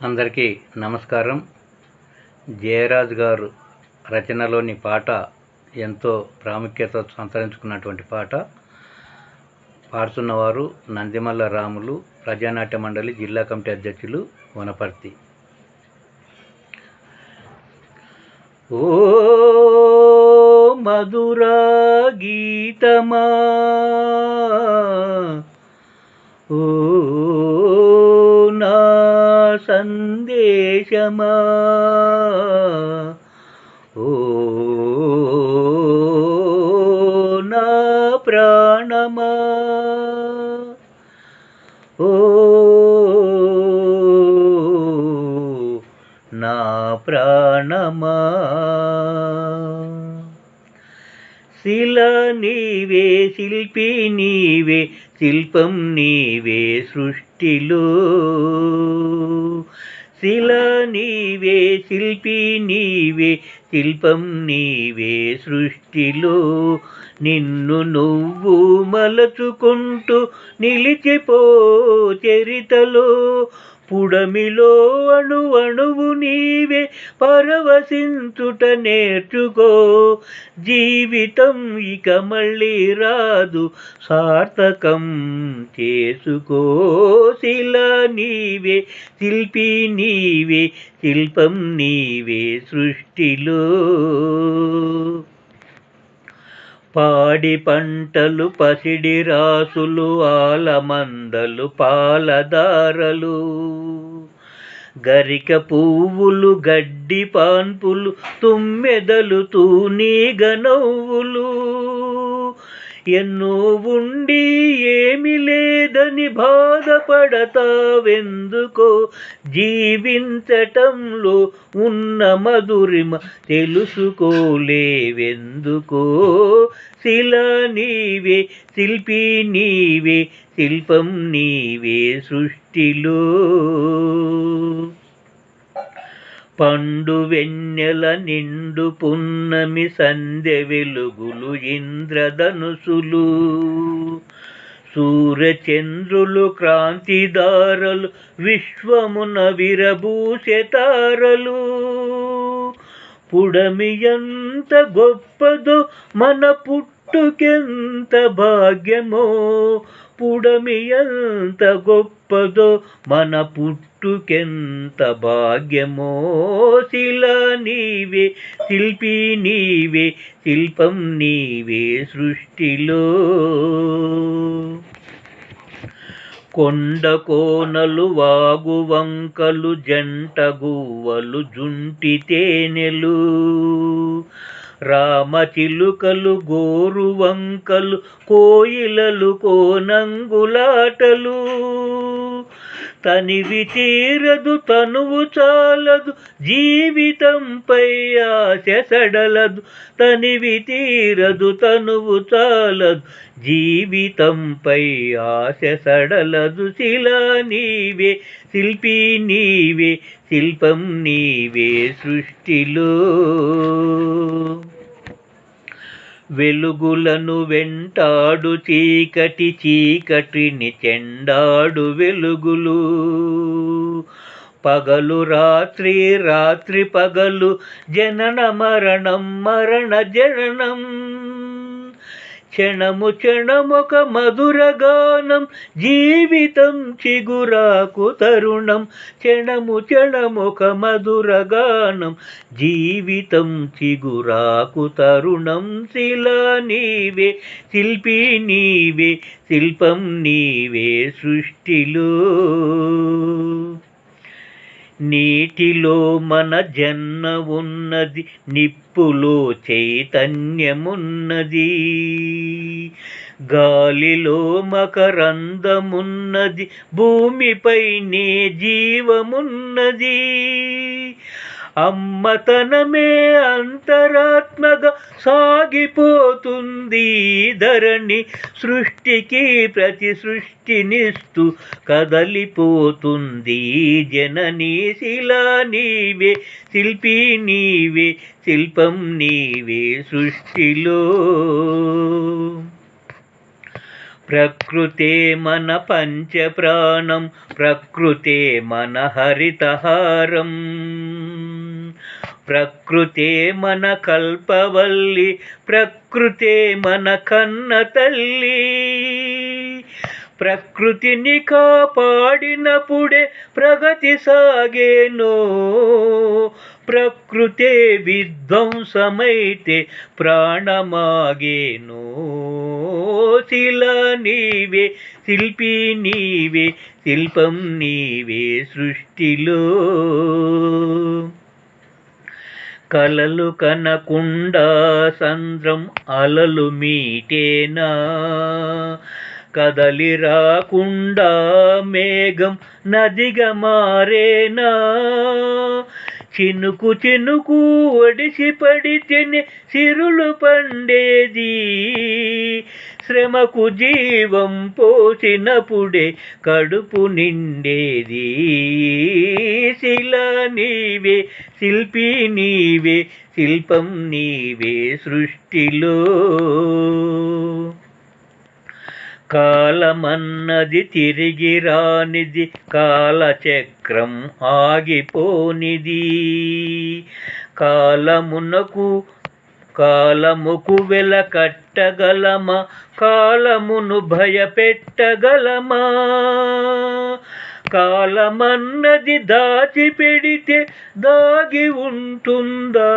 అందరికీ నమస్కారం. జయరాజ్ గారు రచనలోని పాట ఎంతో ప్రాముఖ్యత సంతరించుకున్నటువంటి పాట. పాడుతున్నవారు నందిమల్ల రాములు, ప్రజానాట్య మండలి జిల్లా కమిటీ అధ్యక్షులు, వనపర్తి. ఓ మధురా గీతమా, ఓ నా సందేశమా, ఓ నా ప్రాణమా, ఓ నా ప్రాణమా. శిల నీవే, శిల్పి నీవే, శిల్పం నీవే సృష్టిలో. శిల నీవే, శిల్పి నీవే, శిల్పం నీవే సృష్టిలో. నిన్ను నువ్వు మలచుకుంటూ నిలిచిపో చరితలో. పుడమిలో అణు అణువు నీవే, పరవశించుట నేర్చుకో. జీవితం ఇక మళ్ళీ రాదు, సార్థకం చేసుకో. శిల నీవే, శిల్పి నీవే, శిల్పం నీవే సృష్టిలో. పాడి పంటలు, పసిడి రాసులు, ఆలమందలు, పాలదారలు, గరిక పువ్వులు, గడ్డి పాన్పులు, తుమ్మెదలు, తూనీగ నవ్వులు. ఎన్నో ఉండి ఏమి లేదని బాధపడతావెందుకో. జీవించటంలో ఉన్న మధురిమ తెలుసుకోలేవెందుకో. శిల నీవే, శిల్పి నీవే, శిల్పం నీవే సృష్టిలో. పండు వెన్నెల, నిండు పున్నమి, సంధ్య వెలుగులు, ఇంద్రధనుసులు, సూర్యచంద్రులు, క్రాంతిదారలు, విశ్వమున విరబూసే తారలు. పుడమి ఎంత గొప్పదో, మన పుట్టుకెంత భాగ్యమో. పుడమి ఎంత గొప్పదో, మన పుట్టుకెంత భాగ్యమో. శిల నీవే, శిల్పి నీవే, శిల్పం నీవే సృష్టిలో. కొండ కోనలు, వాగు వంకలు, జంట గువ్వలు, జుంటి తేనెలు, రామచిలుకలు, గోరు వంకలు, కోయిలలు, కోనంగులాటలు. తనివి తీరదు, తనువు చాలదు, జీవితంపై ఆశ సడలదు. తనివి తీరదు, తనువు చాలదు, జీవితంపై ఆశ సడలదు. శిల నీవే, శిల్పి నీవే, శిల్పం నీవే సృష్టిలో. వెలుగులను వెంటాడు చీకటి, చీకటిని చెండాడు వెలుగులు. పగలు రాత్రి, రాత్రి పగలు, జనన మరణం, మరణ జననం. క్షణము క్షణమొక మధుర గానం, జీవితం చిగురాకు తరుణం. క్షణము క్షణమొక మధుర గానం, జీవితం చిగురాకు తరుణం. శిల నీవే, శిల్పి నీవే, శిల్పం నీవే సృష్టిలో. నీటిలో మన జన్మ ఉన్నది, నిప్పులో చైతన్యమున్నది, గాలిలో మకరందమున్నది, భూమిపైనే జీవమున్నది. అమ్మతనమే అంతరాత్మగా సాగిపోతుంది ధరణి. సృష్టికి ప్రతి సృష్టినిస్తూ కదలిపోతుంది జనని. శిల నీవే, శిల్పి నీవే, శిల్పం నీవే సృష్టిలో. ప్రకృతే మన పంచప్రాణం, ప్రకృతే మన హరితహారం, ప్రకృతే మన కల్పవల్లి, ప్రకృతే మన కన్న తల్లి. ప్రకృతిని కాపాడినప్పుడే ప్రగతి సాగేనో, ప్రకృతే విధ్వంసమైతే ప్రాణమాగేనో. శిల నీవే, శిల్పి నీవే, శిల్పం నీవే సృష్టిలో. కలలు కనకుండా సంద్రం అలలు మీటేనా, కదలి రాకుండా మేఘం నదిగా మారేనా. చినుకు చినుకు ఒడిసి పడితేనే సిరులు పండేది, శ్రమకు జీవం పోసినప్పుడే కడుపు నిండేది. శిల నీవే, శిల్పి నీవే, శిల్పం నీవే సృష్టిలో. కాలమన్నది తిరిగి రానిది, కాలచక్రం ఆగిపోనిది. కాలముకు వెల కట్టగలమా, కాలమును భయపెట్టగలమా. కాలమన్నది దాచిపెడితే దాగి ఉంటుందా,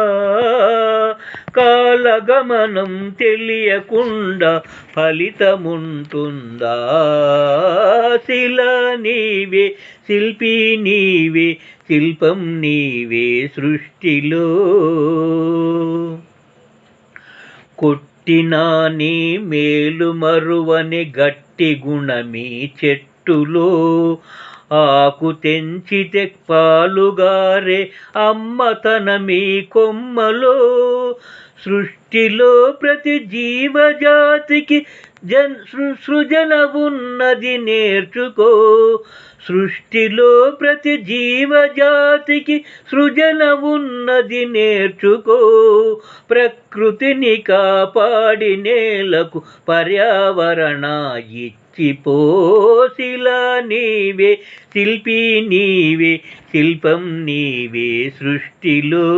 కాలగమనం తెలియకుండా ఫలితముంటుందా. శిల నీవే, శిల్పి నీవే, శిల్పం నీవే సృష్టిలో. కొట్టినా నీ మేలు మరువని గట్టి గుణమీ చెట్టులో, ఆకు తెంచితే పాలుగారే అమ్మతనమీ కొమ్మలో. సృష్టిలో ప్రతి జీవజాతికి సృజన ఉన్నది నేర్చుకో, సృష్టిలో ప్రతి జీవజాతికి సృజన ఉన్నది నేర్చుకో. ప్రకృతిని కాపాడి నేలకు పర్యావరణ ఇచ్చిపో. శిల నీవే, శిల్పి నీవే, శిల్పం నీవే సృష్టిలో.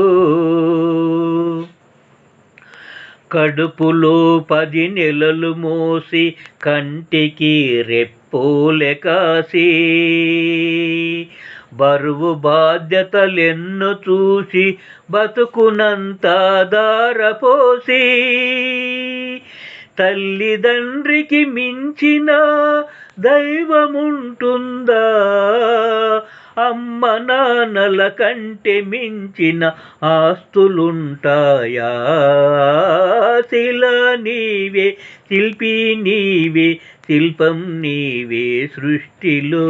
కడుపులో 10 నెలలు మోసి కంటికి రెప్పోలె కాసి, బరువు బాధ్యతలెన్ను చూసి బతుకునంత దారపోసి. తల్లిదండ్రికి మించిన దైవముంటుందా, అమ్మ నాన్నల కంటే మించిన ఆస్తులుంటాయా. శిల నీవే, శిల్పి నీవే, శిల్పం నీవే సృష్టిలో.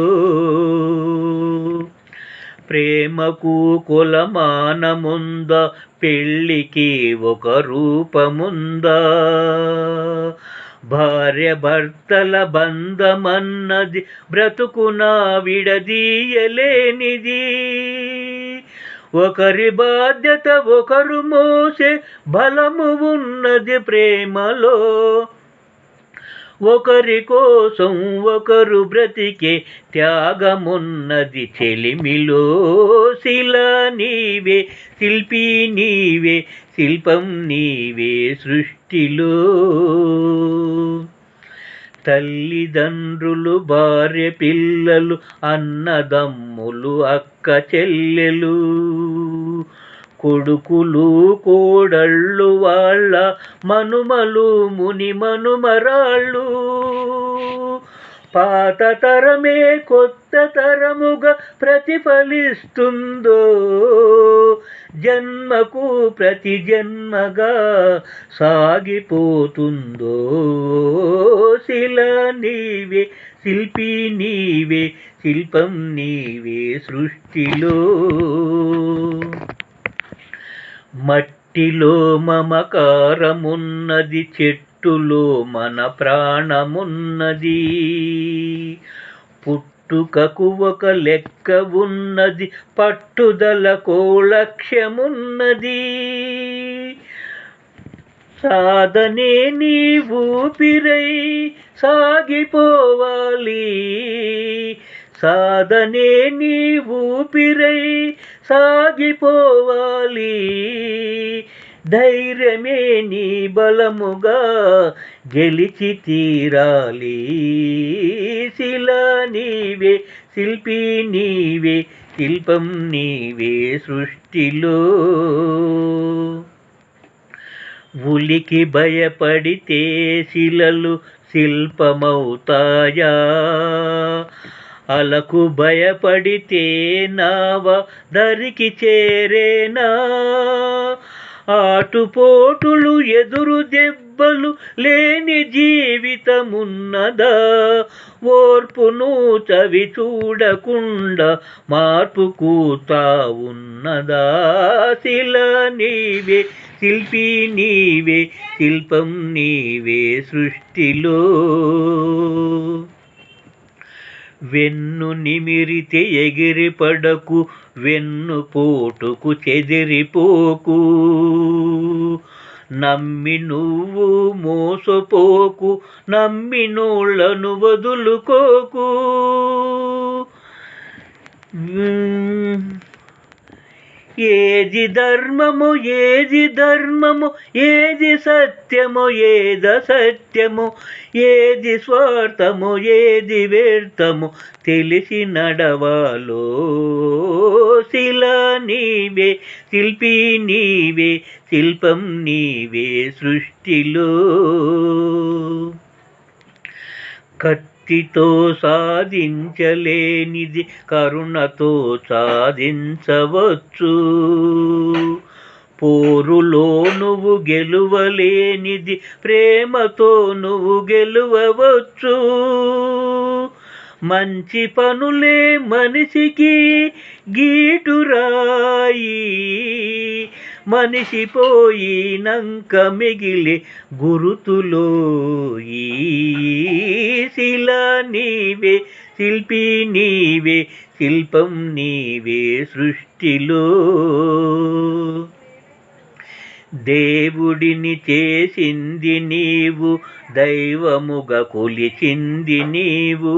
ప్రేమకు కొలమానముందా, పెళ్ళికి ఒక రూపముందా. భార్య భర్తల బంధమన్నది బ్రతుకున విడదీయలేనిది. ఒకరి బాధ్యత ఒకరు మోసే బలము ఉన్నది ప్రేమలో. ఒకరి కోసం ఒకరు బ్రతికే త్యాగమున్నది చెలిమిలో. శిల నీవే, శిల్పి నీవే, శిల్పం నీవే సృష్టిలో. తల్లిదండ్రులు, భార్య పిల్లలు, అన్నదమ్ములు, అక్క చెల్లెలు, కొడుకులు కోడళ్ళు, వాళ్ళ మనుమలు ముని మనుమరాళ్ళు. పాత తరమే కొత్త తరముగా ప్రతిఫలిస్తుందో, జన్మకు ప్రతి జన్మగా సాగిపోతుందో. శిల నీవే, శిల్పి నీవే, శిల్పం నీవే సృష్టిలో. మట్టిలో మమకారమున్నది, చెట్టులో మన ప్రాణమున్నది. పుట్టుకకు ఒక లెక్క ఉన్నది, పట్టుదలకు లక్ష్యమున్నది. సాధనే నీ ఊపిరై సాగిపోవాలి, సాధనే నీ ఊపిరై సాగిపోవాలి, ధైర్యమే నీ బలముగా గెలిచి తీరాలి. శిలా నీవే, శిల్పి నీవే, శిల్పం నీవే సృష్టిలో. ఉలికి భయపడితే శిలలు శిల్పమవుతాయా, అలకు భయపడితే నావ దరికి చేరేనా, ఆటుపోటులు ఎదురు దెబ్బలు లేని జీవితమున్నదా, ఓర్పును చవి చూడకుండా మార్పుకు తావున్నదా. శిలా నీవే, శిల్పి నీవే, శిల్పం నీవే సృష్టిలో. వెన్ను నిమిరితే ఎగిరిపడకు, వెన్ను పోటుకు చెదిరిపోకు, నమ్మి నువ్వు మోసపోకు, నమ్మినోళ్లను వదులుకోకు. ఏది ధర్మము, ఏది ధర్మము, ఏది సత్యము, ఏది అసత్యము, ఏది స్వార్థము, ఏది వ్యర్థము తెలిసి నడవాలో. శిలా నీవే, శిల్పి నీవే, శిల్పం నీవే సృష్టిలో. కత్తితో సాధించలేనిది కరుణతో సాధించవచ్చు, పోరులో నువ్వు గెలువలేనిది ప్రేమతో నువ్వు గెలువవచ్చు. మంచి పనులే మనిషికి గీటురాయి, మనిషి పోయినంక మిగిలి గురుతులోయి. శిలా నీవే, శిల్పి నీవే, శిల్పం నీవే సృష్టిలో. దేవుడిని చేసింది నీవు, దైవముగా కొలిచింది నీవు,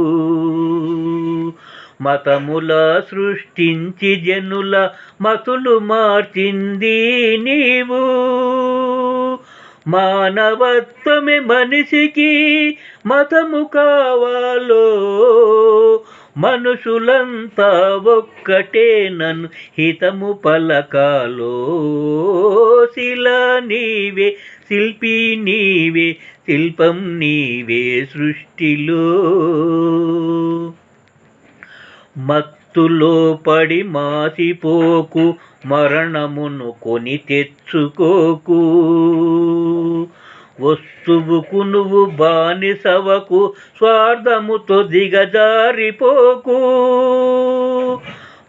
మతముల సృష్టించి జనుల మతులు మార్చింది నీవు. మానవత్వమే మనిషికి మతము కావాలో, మనుషులంతా ఒక్కటే నన్ను హితము పలకాలో. శిలా నీవే, శిల్పి నీవే, శిల్పం నీవే సృష్టిలో. మత్తులో పడి మాసిపోకు, మరణమును కొని తెచ్చుకోకు, వస్తువుకు నువ్వు బానిసవకు, స్వార్థముతో దిగజారిపోకు.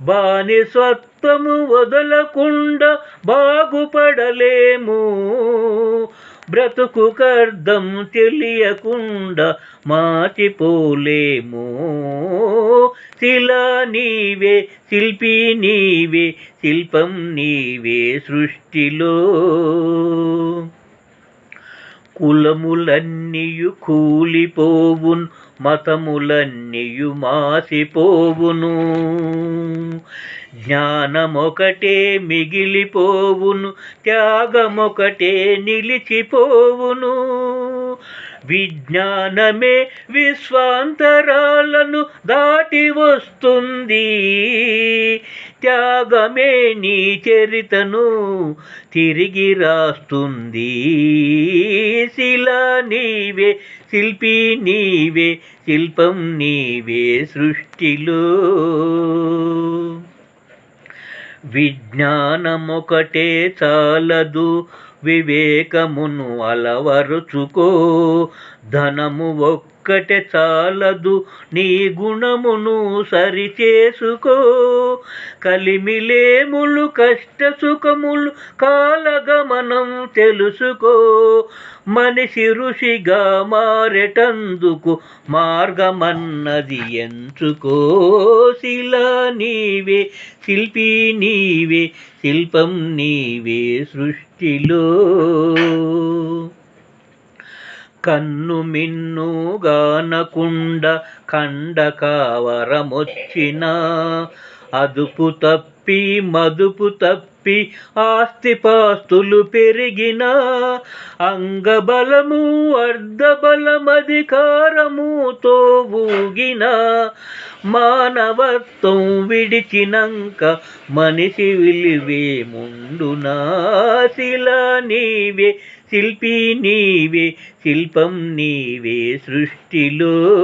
బానిసత్వము వదలకుండా బాగుపడలేము, బ్రతుకుకర్థం తెలియకుండా మాచిపోలేము. శిలా నీవే, శిల్పి నీవే, శిల్పం నీవే సృష్టిలో. కులములన్నీయు కూలిపోవును, మతములన్నీయు మాసిపోవును, జ్ఞానమొకటే మిగిలిపోవును, త్యాగమొకటే నిలిచిపోవును. విజ్ఞానమే విశ్వాంతరాలను దాటి వస్తుంది, త్యాగమే నీ చరితను తిరిగి రాస్తుంది. శిలా నీవే, శిల్పి నీవే, శిల్పం నీవే సృష్టిలో. విజ్ఞానమొకటే చాలదు, వివేకమును అలవరుచుకో, ధనము ఒక్కటే చాలదు నీ గుణమును సరిచేసుకో. కలిమిలేములు కష్ట సుఖములు కాలగమనం తెలుసుకో. మనిషి ఋషిగా మారెటందుకు మార్గమన్నది ఎంచుకో. శిల నీవే, శిల్పి నీవే, శిల్పం నీవే సృష్టిలో. కన్ను మిన్నుగానకుండ ఖండకావరమొచ్చిన, అదుపు తప్పి మదుపు తప్పి ఆస్తిపాస్తులు పెరిగిన, అంగబలము అర్ధబలమధికారముతో ఊగిన, మానవత్వం విడిచినంక మనిషి విలువేముండునా. శిల నీవే, శిల్పి నీవే, శిల్పం నీవే సృష్టిలో.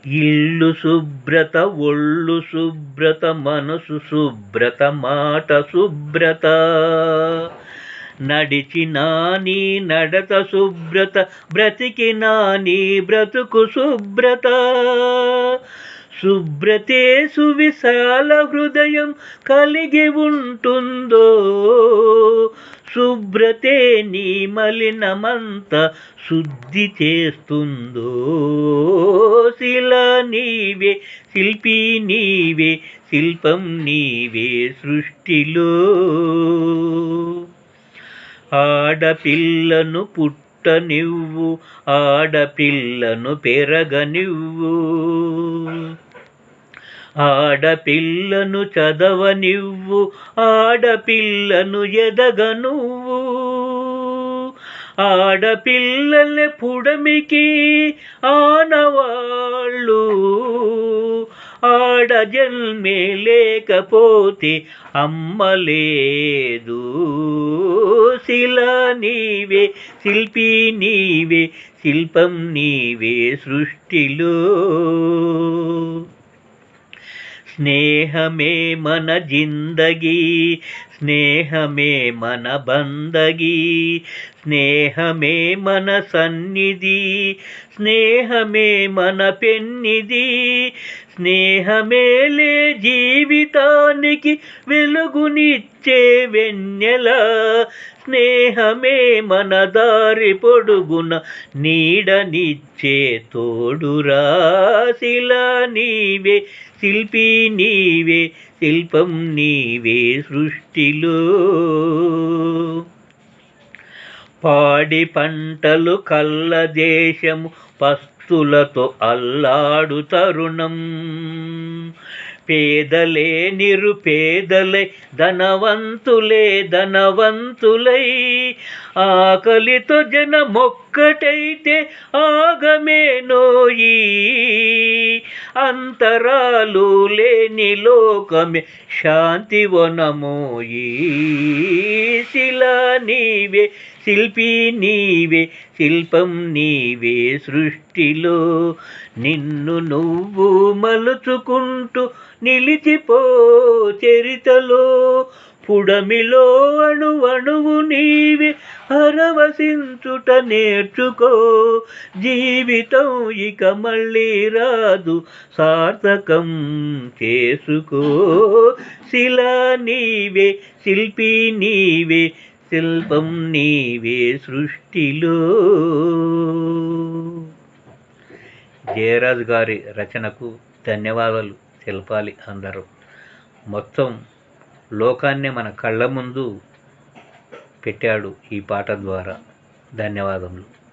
ఇల్లు శుభ్రత, ఒళ్ళు శుభ్రత, మనసు శుభ్రత, మాట శుభ్రత. నడిచినా నీ నడత శుభ్రత, బ్రతికినా నీ బ్రతుకు శుభ్రత. శుభ్రతే సువిశాల హృదయం కలిగి ఉంటుందో. శుభ్రతే నీ మలినమంత శుద్ధి చేస్తుందో. శిల నీవే, శిల్పి నీవే, శిల్పం నీవే సృష్టిలో. ఆడపిల్లను పుట్టనివ్వు, ఆడపిల్లను పెరగనివ్వు. ఆడపిల్లను చదవనివ్వు, ఆడపిల్లను ఎదగనువ్వు. ఆడపిల్లలే పుడమికి ఆనవాళ్ళు, ఆడ జన్మే లేకపోతే అమ్మలేదు. శిల నీవే, శిల్పి నీవే, శిల్పం నీవే సృష్టిలో. స్నేహమే మన జిందగీ, స్నేహమే మన బందగీ. స్నేహమే మన సన్నిధి, స్నేహమే మన పెన్నిధి. స్నేహమేలే జీవితానికి వెలుగునిచ్చే వెన్నెల. స్నేహమే మన దారి పొడుగున నీడనిచ్చే తోడురా. శిల నీవే, శిల్పి నీవే, శిల్పం నీవే సృష్టిలో. పాడి పంటలు కల్ల దేశము పస్తులతో అల్లాడు తరుణం. పేదలే నిరుపేదలై, ధనవంతులే ధనవంతులై. ఆకలితో జనమొక్కటైతే ఆగమేనోయి. అంతరాలు లేని లోకమే శాంతివనమోయి. శిల నీవే, శిల్పి నీవే, శిల్పం నీవే సృష్టిలో. నిన్ను నువ్వు మలుచుకుంటూ నిలిచిపో చరితలో. పుడమిలో అణువణువు నీవే పరవశించుట నేర్చుకో. జీవితం ఇక మళ్ళీ రాదు, సార్థకం చేసుకో. శిల నీవే, శిల్పి నీవే, శిల్పం నీవే సృష్టిలో. జయరాజు గారి రచనకు ధన్యవాదాలు తెలపాలి అందరూ. మొత్తం లోకాన్నే మన కళ్ళ ముందు పెట్టాడు ఈ పాట ద్వారా. ధన్యవాదములు.